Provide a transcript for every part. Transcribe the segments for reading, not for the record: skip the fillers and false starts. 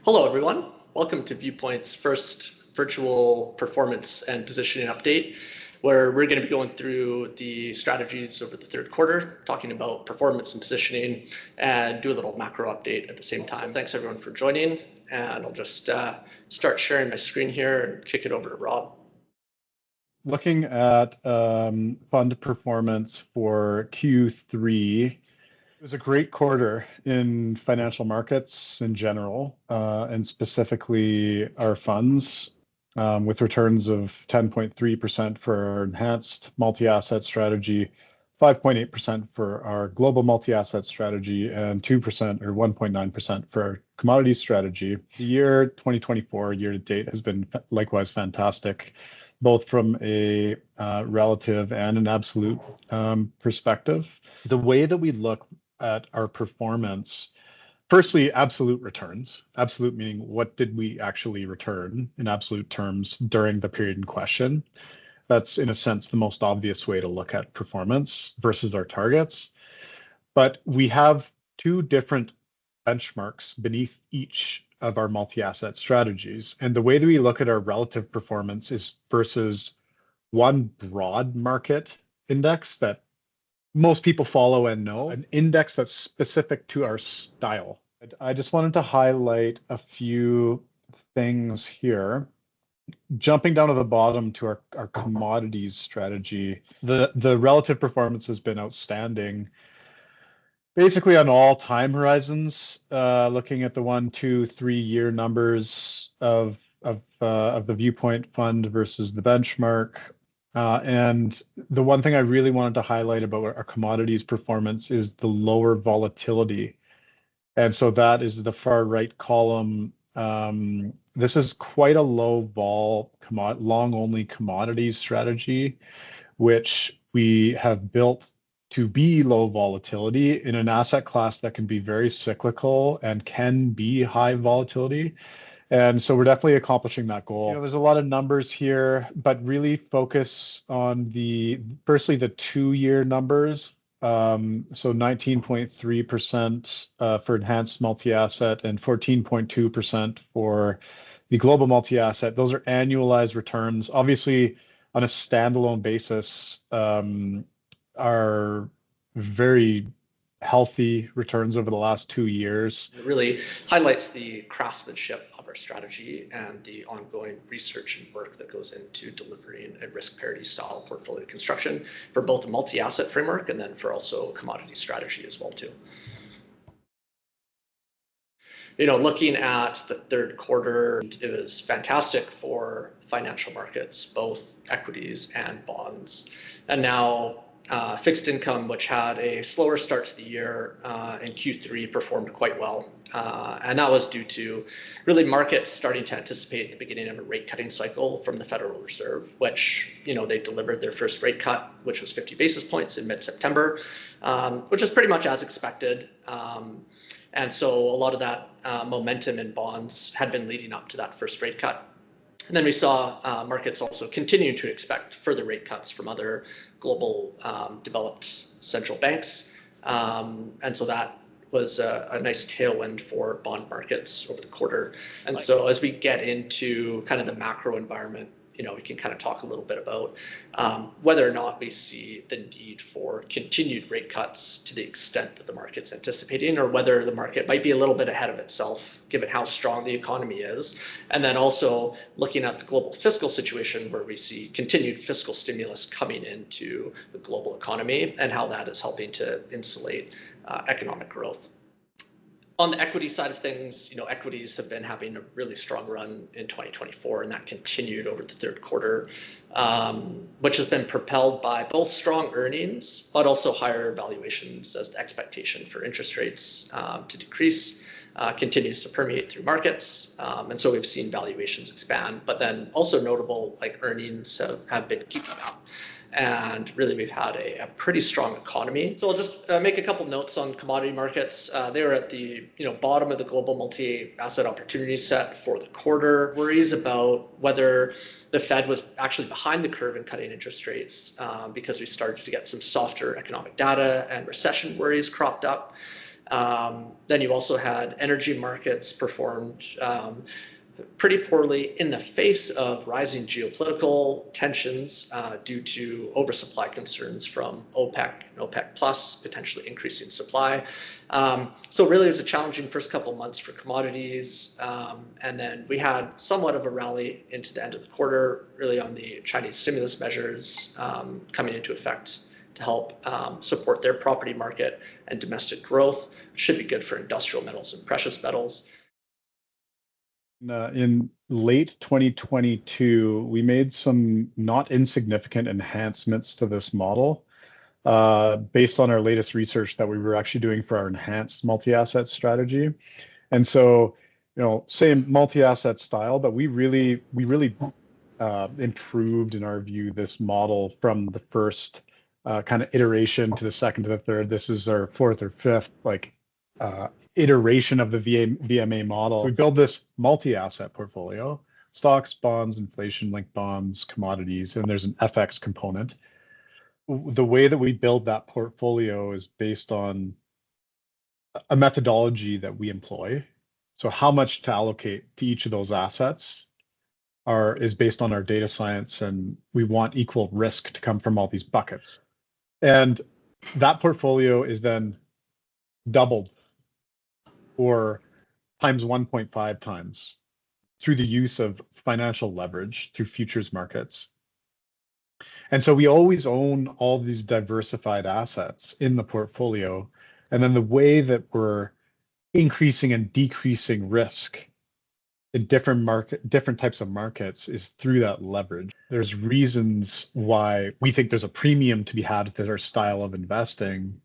Hello, everyone. Welcome to Viewpoint's first virtual performance and positioning update, where we're going to be going through the strategies over the third quarter, talking about performance and positioning, and do a little macro update at the same time. Thanks, everyone, for joining, and I'll just start sharing my screen here and kick it over to Rob. Looking at fund performance for Q3, it was a great quarter in financial markets in general, and specifically our funds, with returns of 10.3% for our enhanced multi-asset strategy, 5.8% for our global multi-asset strategy, and 2% or 1.9% for our commodity strategy. The year 2024, year to date, has been likewise fantastic, both from a relative and an absolute perspective. The way that we look at our performance, firstly, absolute returns. Absolute meaning what did we actually return in absolute terms during the period in question. That's, in a sense, the most obvious way to look at performance versus our targets. But we have two different benchmarks beneath each of our multi-asset strategies. And the way that we look at our relative performance is versus one broad market index that most people follow and know, an index that's specific to our style. I just wanted to highlight a few things here. Jumping down to the bottom to our commodities strategy, the relative performance has been outstanding, basically on all time horizons, looking at the 1, 2, 3 year numbers of the Viewpoint fund versus the benchmark. And the one thing I really wanted to highlight about our commodities performance is the lower volatility. And so that is the far right column. This is quite a low vol, long only commodities strategy, which we have built to be low volatility in an asset class that can be very cyclical and can be high volatility. And so we're definitely accomplishing that goal. There's a lot of numbers here, but really focus on firstly, the 2-year numbers. So 19.3% for enhanced multi-asset and 14.2% for the global multi-asset. Those are annualized returns. Obviously, on a standalone basis, are very healthy returns over the last 2 years. It really highlights the craftsmanship of our strategy and the ongoing research and work that goes into delivering a risk parity style portfolio construction for both the multi-asset framework and then for also commodity strategy as well too. Looking at the third quarter, it was fantastic for financial markets, both equities and bonds. And now fixed income, which had a slower start to the year in Q3, performed quite well. And that was due to really markets starting to anticipate the beginning of a rate cutting cycle from the Federal Reserve, which, they delivered their first rate cut, which was 50 basis points in mid-September, which is pretty much as expected. And so a lot of that momentum in bonds had been leading up to that first rate cut. And then we saw markets also continue to expect further rate cuts from other global developed central banks. And so that was a nice tailwind for bond markets over the quarter. And so as we get into kind of the macro environment, we can kind of talk a little bit about whether or not we see the need for continued rate cuts to the extent that the market's anticipating, or whether the market might be a little bit ahead of itself given how strong the economy is. And then also looking at the global fiscal situation, where we see continued fiscal stimulus coming into the global economy and how that is helping to insulate economic growth. On the equity side of things, equities have been having a really strong run in 2024, and that continued over the third quarter, which has been propelled by both strong earnings, but also higher valuations as the expectation for interest rates to decrease continues to permeate through markets. And so we've seen valuations expand, but then also notable, like earnings have been keeping up. And really, we've had a pretty strong economy. So I'll just make a couple notes on commodity markets. They were at the bottom of the global multi-asset opportunity set for the quarter. Worries about whether the Fed was actually behind the curve in cutting interest rates because we started to get some softer economic data and recession worries cropped up. Then you also had energy markets performed pretty poorly in the face of rising geopolitical tensions due to oversupply concerns from OPEC and OPEC Plus, potentially increasing supply. So really it was a challenging first couple of months for commodities. And then we had somewhat of a rally into the end of the quarter, really on the Chinese stimulus measures coming into effect to help support their property market and domestic growth. Should be good for industrial metals and precious metals. In late 2022, we made some not insignificant enhancements to this model based on our latest research that we were actually doing for our enhanced multi-asset strategy. And so, same multi-asset style, but we really improved, in our view, this model from the first kind of iteration to the second to the third. This is our fourth or fifth iteration of the VMA model. We build this multi-asset portfolio: stocks, bonds, inflation-linked bonds, commodities, and there's an FX component. The way that we build that portfolio is based on a methodology that we employ. So how much to allocate to each of those assets is based on our data science, and we want equal risk to come from all these buckets. And that portfolio is then doubled or times 1.5 times through the use of financial leverage through futures markets. And so we always own all these diversified assets in the portfolio. And then the way that we're increasing and decreasing risk in different types of markets is through that leverage. There's reasons why we think there's a premium to be had with our style of investing.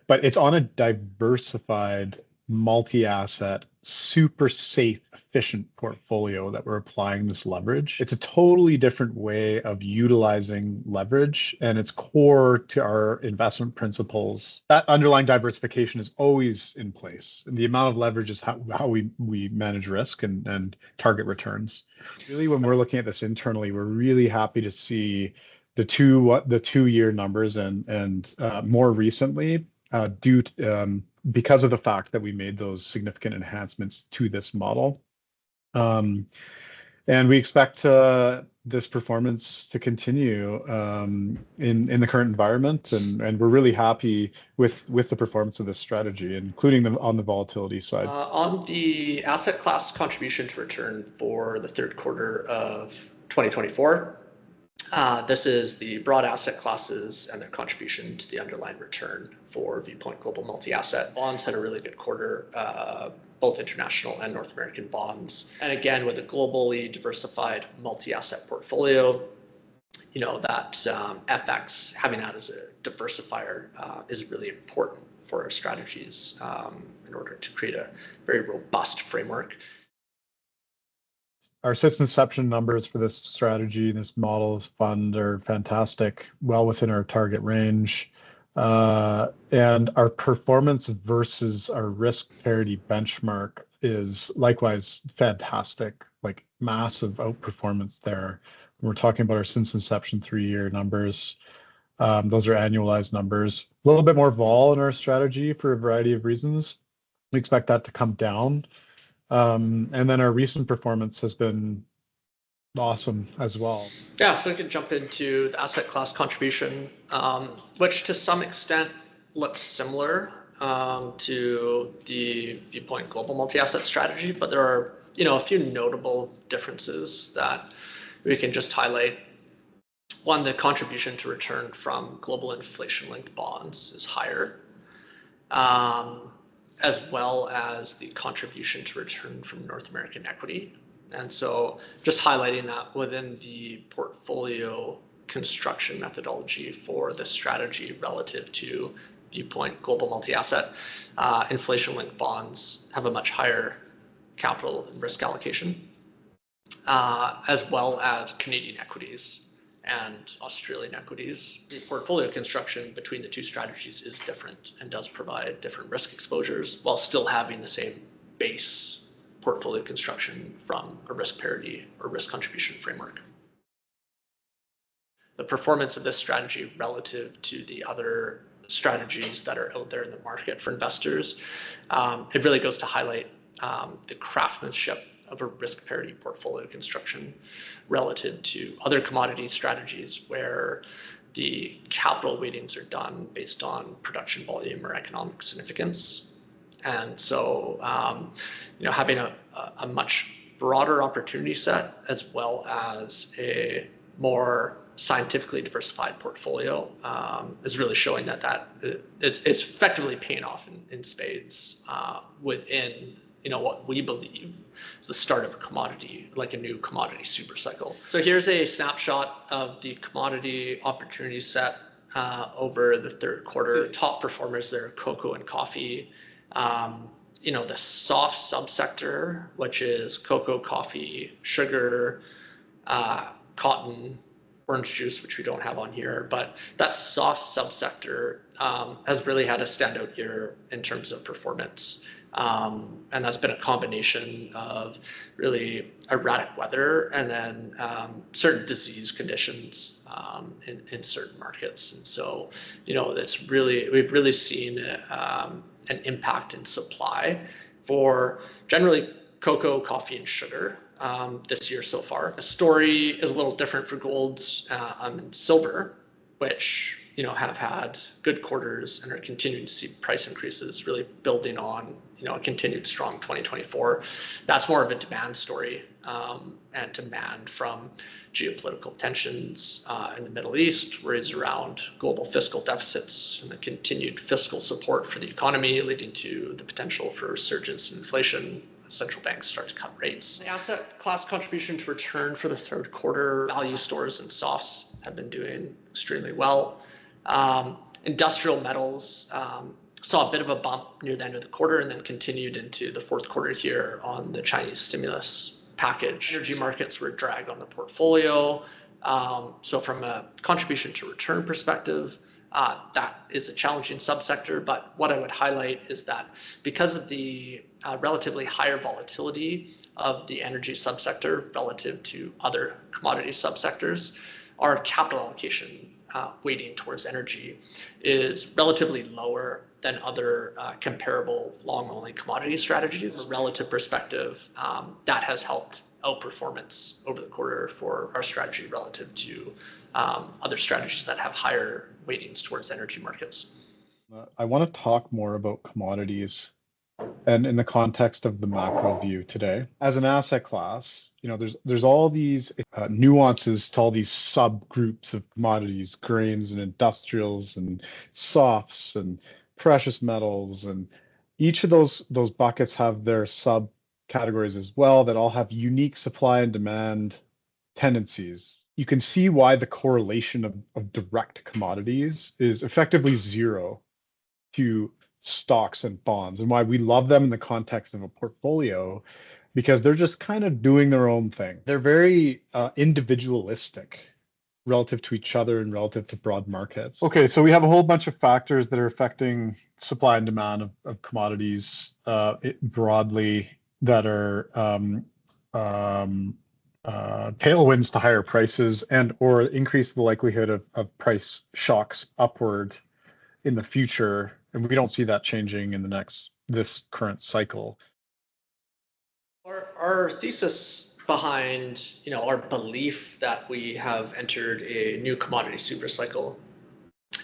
But it's on a diversified, multi-asset, super safe, efficient portfolio that we're applying this leverage. It's a totally different way of utilizing leverage, and it's core to our investment principles. That underlying diversification is always in place, and the amount of leverage is how we manage risk and target returns. Really, when we're looking at this internally, we're really happy to see the 2-year numbers and more recently, because of the fact that we made those significant enhancements to this model. And we expect this performance to continue in the current environment, and we're really happy with the performance of this strategy, including on the volatility side. On the asset class contribution to return for the third quarter of 2024, this is the broad asset classes and their contribution to the underlying return for Viewpoint Global Multi-Asset. Bonds had a really good quarter, both international and North American bonds. And again, with a globally diversified multi-asset portfolio, that FX, having that as a diversifier is really important for our strategies in order to create a very robust framework. Our since inception numbers for this strategy, this model, this fund are fantastic, well within our target range. And our performance versus our risk parity benchmark is likewise fantastic, like massive outperformance there. When we're talking about our since inception 3-year numbers. Those are annualized numbers. A little bit more vol in our strategy for a variety of reasons. We expect that to come down. And then our recent performance has been awesome as well. Yeah, so we can jump into the asset class contribution, which to some extent looks similar to the Viewpoint Global Multi-Asset strategy, but there are a few notable differences that we can just highlight. One, the contribution to return from global inflation-linked bonds is higher, as well as the contribution to return from North American equity. And so just highlighting that within the portfolio construction methodology for this strategy relative to Viewpoint Global Multi-Asset, inflation-linked bonds have a much higher capital and risk allocation, as well as Canadian equities and Australian equities. The portfolio construction between the two strategies is different and does provide different risk exposures while still having the same base portfolio construction from a risk parity or risk contribution framework. The performance of this strategy relative to the other strategies that are out there in the market for investors. It really goes to highlight the craftsmanship of a risk parity portfolio construction relative to other commodity strategies where the capital weightings are done based on production volume or economic significance. And so, having a much broader opportunity set as well as a more scientifically diversified portfolio is really showing that it's effectively paying off in spades within what we believe is the start of a commodity, like a new commodity super cycle. So here's a snapshot of the commodity opportunity set over the third quarter. The top performers there are cocoa and coffee. The soft subsector, which is cocoa, coffee, sugar, cotton, orange juice, which we don't have on here, but that soft subsector has really had a standout year in terms of performance. And that's been a combination of really erratic weather and then certain disease conditions in certain markets. And so, we've really seen an impact in supply for generally cocoa, coffee, and sugar this year so far. The story is a little different for golds and silver, which have had good quarters and are continuing to see price increases, really building on a continued strong 2024. That's more of a demand story and demand from geopolitical tensions in the Middle East, worries around global fiscal deficits and the continued fiscal support for the economy, leading to the potential for resurgence in inflation. Central banks start to cut rates. The asset class contribution to return for the third quarter, value stores and softs have been doing extremely well. Industrial metals saw a bit of a bump near the end of the quarter and then continued into the fourth quarter here on the Chinese stimulus package. Energy markets were dragged on the portfolio. So from a contribution to return perspective, that is a challenging subsector. But what I would highlight is that because of the relatively higher volatility of the energy subsector relative to other commodity subsectors, our capital allocation weighting towards energy is relatively lower than other comparable long-only commodity strategies. From a relative perspective, that has helped outperformance over the quarter for our strategy relative to other strategies that have higher weightings towards energy markets. I want to talk more about commodities and in the context of the macro view today. As an asset class, there's all these nuances to all these subgroups of commodities, grains and industrials and softs and precious metals, and each of those buckets have their subcategories as well that all have unique supply and demand tendencies. You can see why the correlation of direct commodities is effectively zero to stocks and bonds, and why we love them in the context of a portfolio, because they're just kind of doing their own thing. They're very individualistic relative to each other and relative to broad markets. Okay, so we have a whole bunch of factors that are affecting supply and demand of commodities broadly that are tailwinds to higher prices and or increase the likelihood of price shocks upward in the future. And we don't see that changing in this current cycle. Our thesis behind our belief that we have entered a new commodity super cycle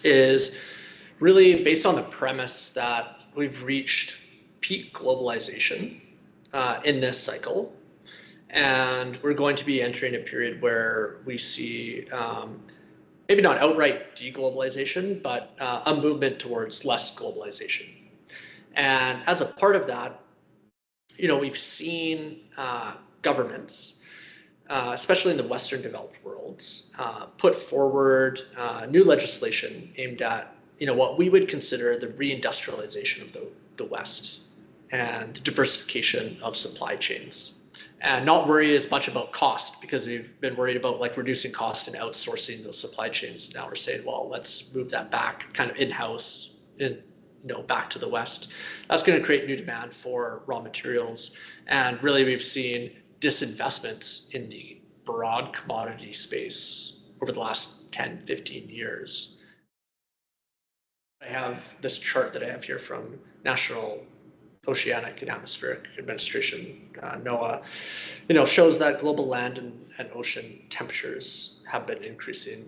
is really based on the premise that we've reached peak globalization in this cycle, and we're going to be entering a period where we see maybe not outright deglobalization, but a movement towards less globalization. And as a part of that, we've seen governments, especially in the Western developed worlds, put forward new legislation aimed at what we would consider the reindustrialization of the West and the diversification of supply chains. And not worry as much about cost, because we've been worried about reducing cost and outsourcing those supply chains. Now we're saying, well, let's move that back kind of in-house, back to the West. That's going to create new demand for raw materials. And really, we've seen disinvestment in the broad commodity space over the last 10, 15 years. I have this chart that I have here from National Oceanic and Atmospheric Administration, NOAA, shows that global land and ocean temperatures have been increasing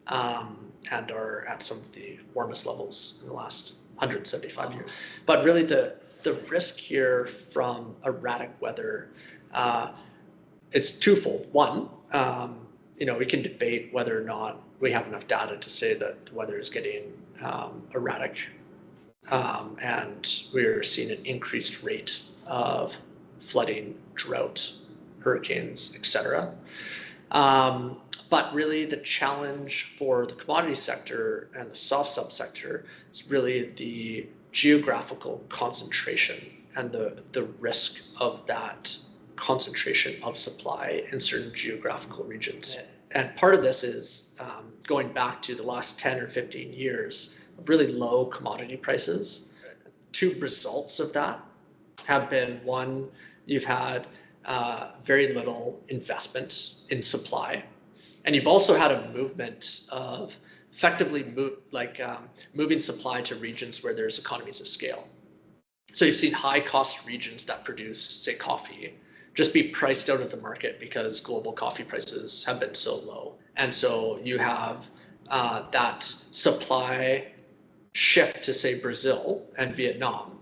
and are at some of the warmest levels in the last 175 years. But really the risk here from erratic weather, it's twofold. One, we can debate whether or not we have enough data to say that the weather is getting erratic, and we're seeing an increased rate of flooding, drought, hurricanes, etc. But really the challenge for the commodity sector and the soft subsector is really the geographical concentration and the risk of that concentration of supply in certain geographical regions. And part of this is going back to the last 10 or 15 years of really low commodity prices. Two results of that have been, one, you've had very little investment in supply. And you've also had a movement of effectively moving supply to regions where there's economies of scale. So you've seen high cost regions that produce, say, coffee, just be priced out of the market because global coffee prices have been so low. And so you have that supply shift to, say, Brazil and Vietnam.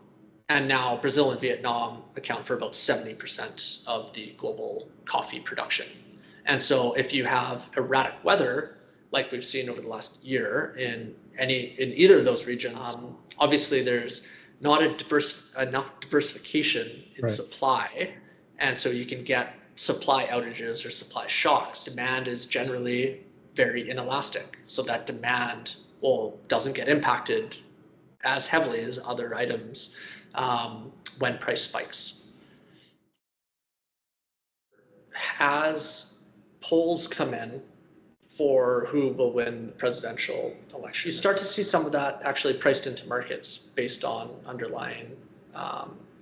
And now Brazil and Vietnam account for about 70% of the global coffee production. And so if you have erratic weather, like we've seen over the last year in either of those regions, obviously there's not enough diversification in supply. And so you can get supply outages or supply shocks. Demand is generally very inelastic. So that demand doesn't get impacted as heavily as other items when price spikes. As polls come in for who will win the presidential election, you start to see some of that actually priced into markets based on underlying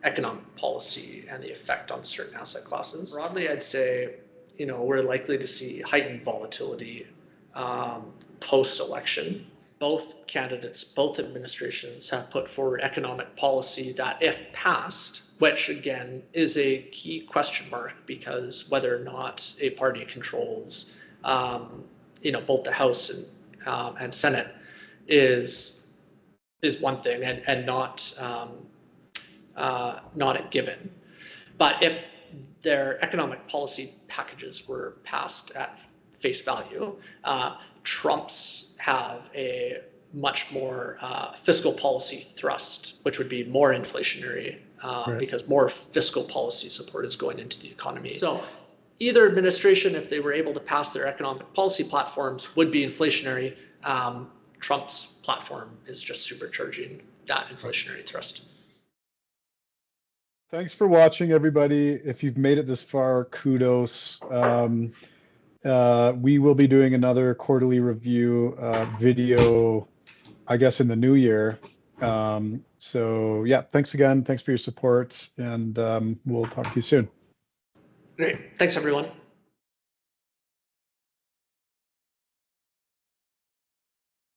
economic policy and the effect on certain asset classes. Broadly, I'd say, we're likely to see heightened volatility post-election. Both candidates, both administrations have put forward economic policy that, if passed, which again is a key question mark, because whether or not a party controls, both the House and Senate is one thing, and not a given. But if their economic policy packages were passed at face value, Trump's have a much more fiscal policy thrust, which would be more inflationary because more fiscal policy support is going into the economy. So either administration, if they were able to pass their economic policy platforms, would be inflationary. Trump's platform is just supercharging that inflationary thrust. Thanks for watching, everybody. If you've made it this far, kudos. We will be doing another quarterly review video, I guess, in the new year. So yeah, thanks again. Thanks for your support, and we'll talk to you soon. Great. Thanks, everyone.